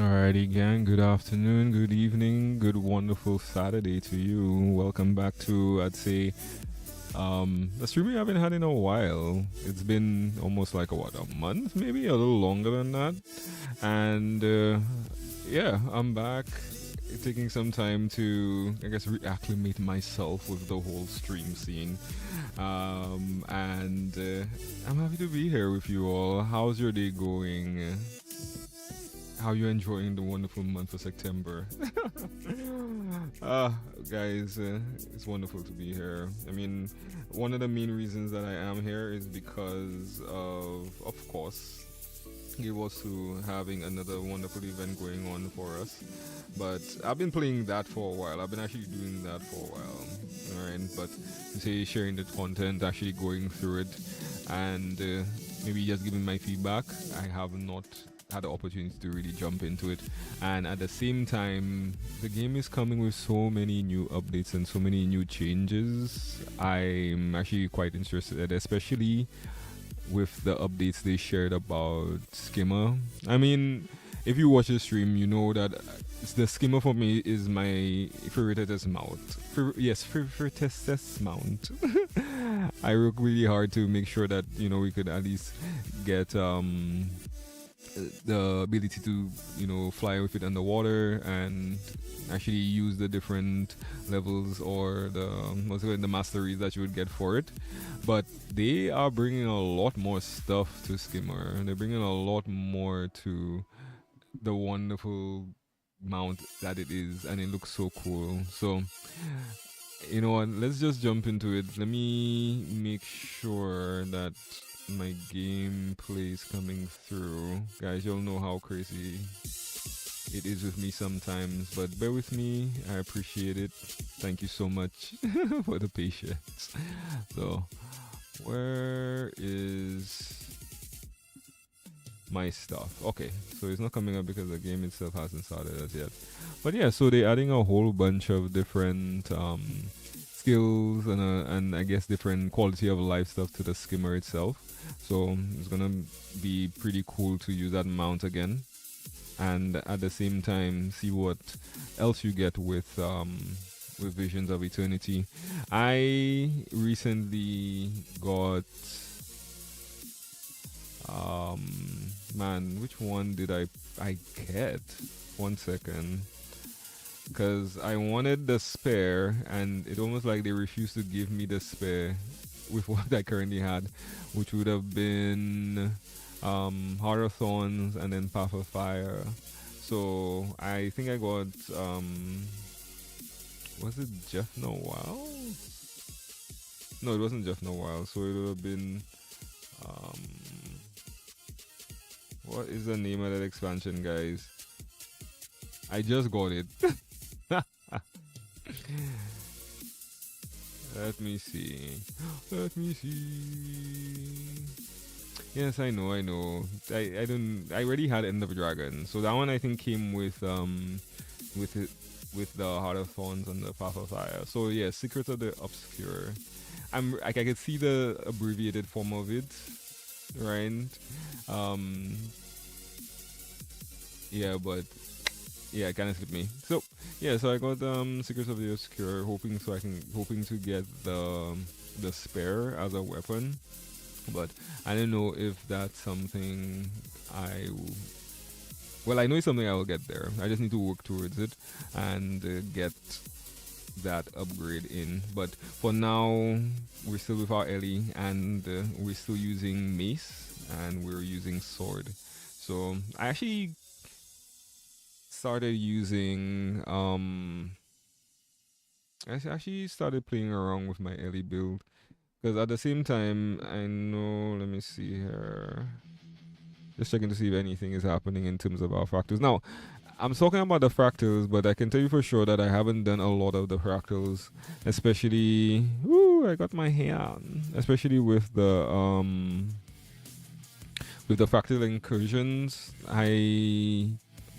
Alrighty, gang. Good afternoon, good evening, good wonderful Saturday to you. Welcome back to, I'd say, a stream we haven't had in a while. It's been almost like a month, maybe a little longer than that. And yeah, I'm back, taking some time to, I guess, reacclimate myself with the whole stream scene. And I'm happy to be here with you all. How's your day going? How you enjoying the wonderful month of September? Ah, guys, it's wonderful to be here. I mean, one of the main reasons that I am here is because of course, it was to having another wonderful event going on for us. But I've been playing that for a while. I've been actually doing that for a while, alright. But to say sharing the content, actually going through it, and maybe just giving my feedback, I have not had the opportunity to really jump into it. And at the same time, the game is coming with so many new updates and so many new changes. I'm actually quite interested, especially with the updates they shared about skimmer. I mean, if you watch the stream, you know that the skimmer for me is my favoriteest mount. Yes, favoriteest mount. I work really hard to make sure that we could at least get the ability to fly with it underwater and actually use the different levels or the masteries that you would get for it. But they are bringing a lot more stuff to skimmer. They're bringing a lot more to the wonderful mount that it is, and it looks so cool. So you know what, let's just jump into it. Let me make sure that my gameplay is coming through. Guys, you'll know how crazy it is with me sometimes, but bear with me. I appreciate it. Thank you so much for the patience. So, where is my stuff? Okay, so it's not coming up because the game itself hasn't started as yet. But yeah, so they're adding a whole bunch of different skills and I guess different quality of life stuff to the skimmer itself. So it's gonna be pretty cool to use that mount again, and at the same time see what else you get with Visions of Eternity. I recently got man, which one did I get? 1 second. Because I wanted the spare, and it almost like they refused to give me the spare with what I currently had, which would have been Heart of Thorns and then Path of Fire. So I think I got was it Jeff Noel? No, it wasn't Jeff Noel. So it would have been um, what is the name of that expansion, guys? I just got it. Let me see. Let me see. Yes, I know, I know. I don't. I already had End of Dragon, so that one I think came with it with the Heart of Thorns and the Path of Fire. So yeah, Secrets of the Obscure. I could see the abbreviated form of it, right? Um, yeah, but yeah, it kind of slipped me. So yeah, so I got Secrets of the Obscure, hoping to get the spare as a weapon, but I don't know if that's something well, I know it's something I will get there. I just need to work towards it and get that upgrade in. But for now, we're still with our Ellie, and we're still using mace, and we're using sword. So I actually started using I actually started playing around with my Ellie build, because at the same time I know, let me see here, just checking to see if anything is happening in terms of our fractals. Now I'm talking about the fractals, but I can tell you for sure that I haven't done a lot of the fractals, especially I got my hand, especially with the fractal incursions. I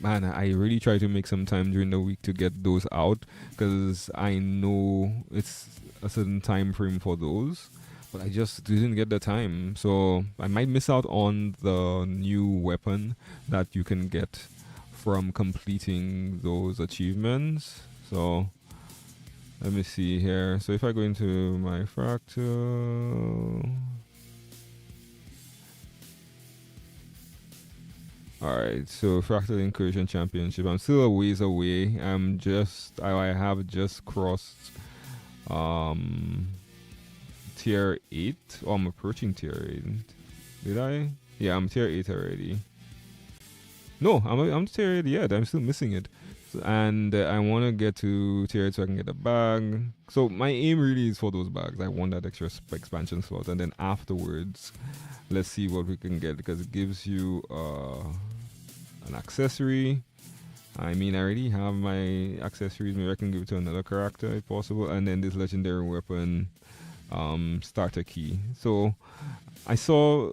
really try to make some time during the week to get those out, because I know it's a certain time frame for those, but I just didn't get the time. So I might miss out on the new weapon that you can get from completing those achievements. So let me see here. So if I go into my fractal, alright, so Fractal Incursion Championship. I'm still a ways away. I have just crossed um tier 8. Oh, I'm approaching tier 8. Did I? Yeah, I'm tier 8 already. No, I'm tier 8 yet. I'm still missing it. So, and I want to get to tier 8 so I can get a bag. So my aim really is for those bags. I want that extra expansion slot. And then afterwards, let's see what we can get because it gives you an accessory. I mean, I already have my accessories. Maybe I can give it to another character if possible. And then this legendary weapon starter key. So I saw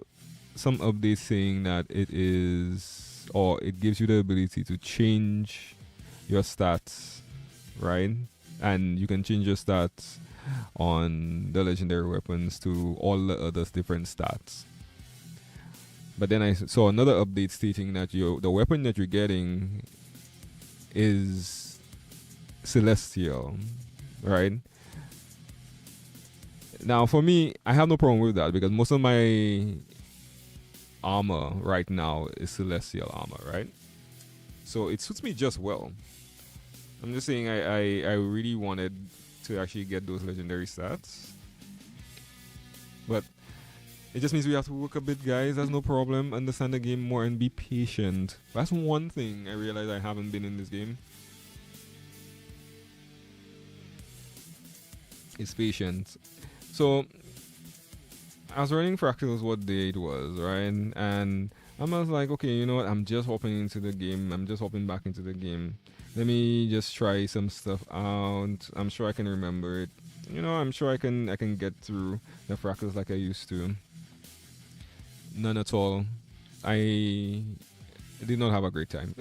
some updates saying that it is, or it gives you the ability to change your stats, right? And you can change your stats on the legendary weapons to all the other different stats. But then I saw another update stating that the weapon that you're getting is celestial, right? Now, for me, I have no problem with that because most of my armor right now is celestial armor, right? So it suits me just well. I'm just saying I really wanted to actually get those legendary stats. But it just means we have to work a bit, guys. That's no problem. Understand the game more and be patient. That's one thing I realized I haven't been in this game. Is patience. So I was running Fractals what day it was, right? And I was like, okay, you know what? I'm just hopping into the game. I'm just hopping back into the game. Let me just try some stuff out. I'm sure I can remember it. You know, I'm sure I can get through the Fractals like I used to. None at all. I did not have a great time.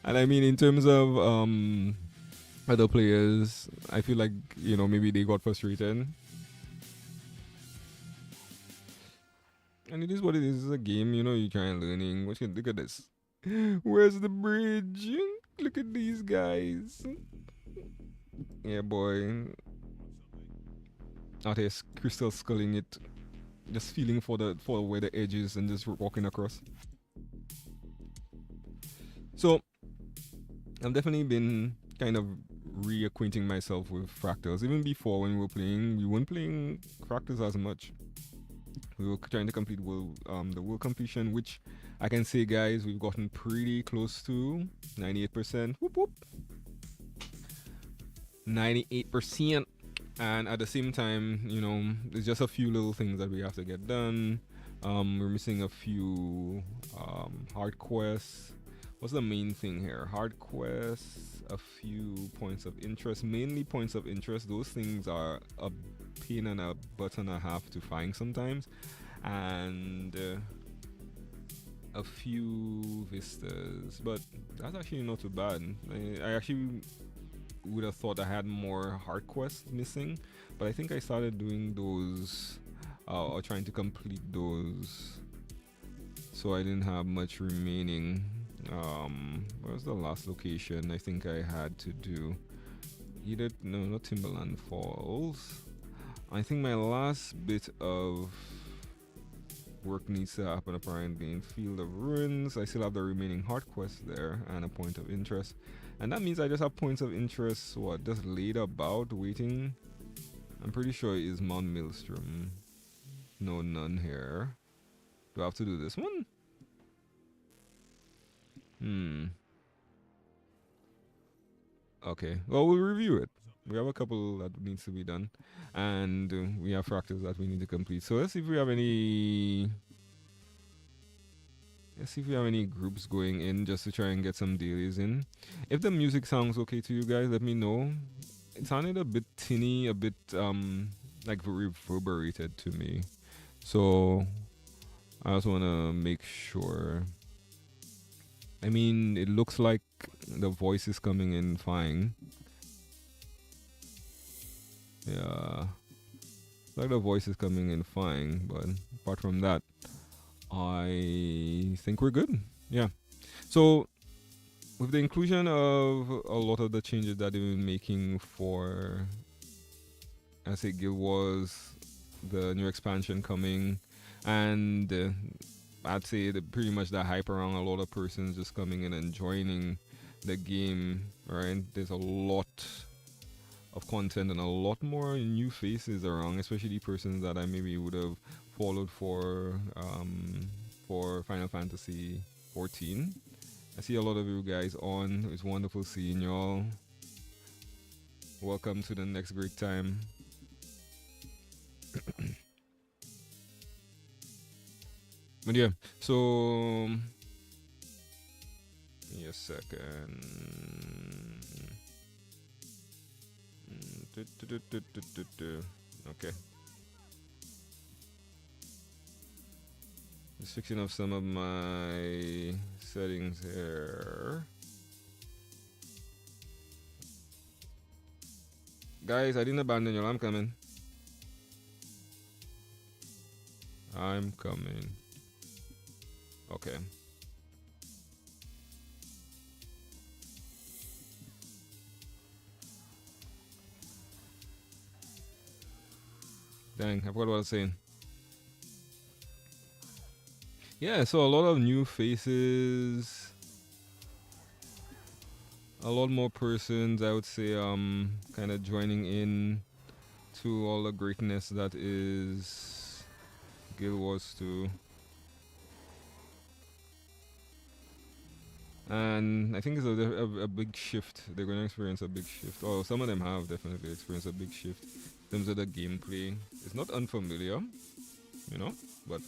And I mean, in terms of other players, I feel like, you know, maybe they got frustrated. And it is what it is. It's a game, you know, you try and learning. Look at this. Where's the bridge? Look at these guys. Yeah, boy. Out here crystal sculling it. Just feeling for where the edge is and just walking across. So I've definitely been kind of reacquainting myself with Fractals. Even before when we weren't playing Fractals as much. We were trying to complete the world completion, which I can say, guys, we've gotten pretty close to 98%. Whoop whoop. 98%. And at the same time, you know, there's just a few little things that we have to get done. We're missing a few hard quests. What's the main thing here? Hard quests, a few points of interest, mainly points of interest. Those things are a pain and a butt and a half to find sometimes. And a few vistas, but that's actually not too bad. I actually would have thought I had more hard quests missing, but I think I started doing those or trying to complete those, so I didn't have much remaining. Where's the last location I think I had to do? No, not Timberland Falls. I think my last bit of work needs to happen apparently in Field of Ruins. I still have the remaining hard quests there and a point of interest. And that means I just have points of interest, just laid about, waiting. I'm pretty sure it is Mount Maelstrom. No, none here. Do I have to do this one? Okay, well, we'll review it. We have a couple that needs to be done. And we have Fractals that we need to complete. So let's see if we have any... Let's see if we have any groups going in just to try and get some dailies in. If the music sounds okay to you guys, let me know. It sounded a bit tinny, a bit like reverberated to me. So I also want to make sure. I mean, it looks like the voice is coming in fine. Yeah. Like the voice is coming in fine, but apart from that, I think we're good. Yeah. So with the inclusion of a lot of the changes that they've been making for, I say, Guild Wars, the new expansion coming, and I'd say that pretty much that hype around a lot of persons just coming in and joining the game, right? There's a lot of content and a lot more new faces around, especially persons that I maybe would have followed for Final Fantasy 14. I see a lot of you guys on. It's wonderful seeing y'all. Welcome to the next great time. But yeah, so give me a second. Okay. Just fixing up some of my settings here. Guys, I didn't abandon you. I'm coming. I'm coming. Okay. Dang, I forgot what I was saying. Yeah, so a lot of new faces, a lot more persons, I would say, kind of joining in to all the greatness that is Guild Wars 2. And I think it's a big shift. They're going to experience a big shift. Oh, some of them have definitely experienced a big shift in terms of the gameplay. It's not unfamiliar, you know, but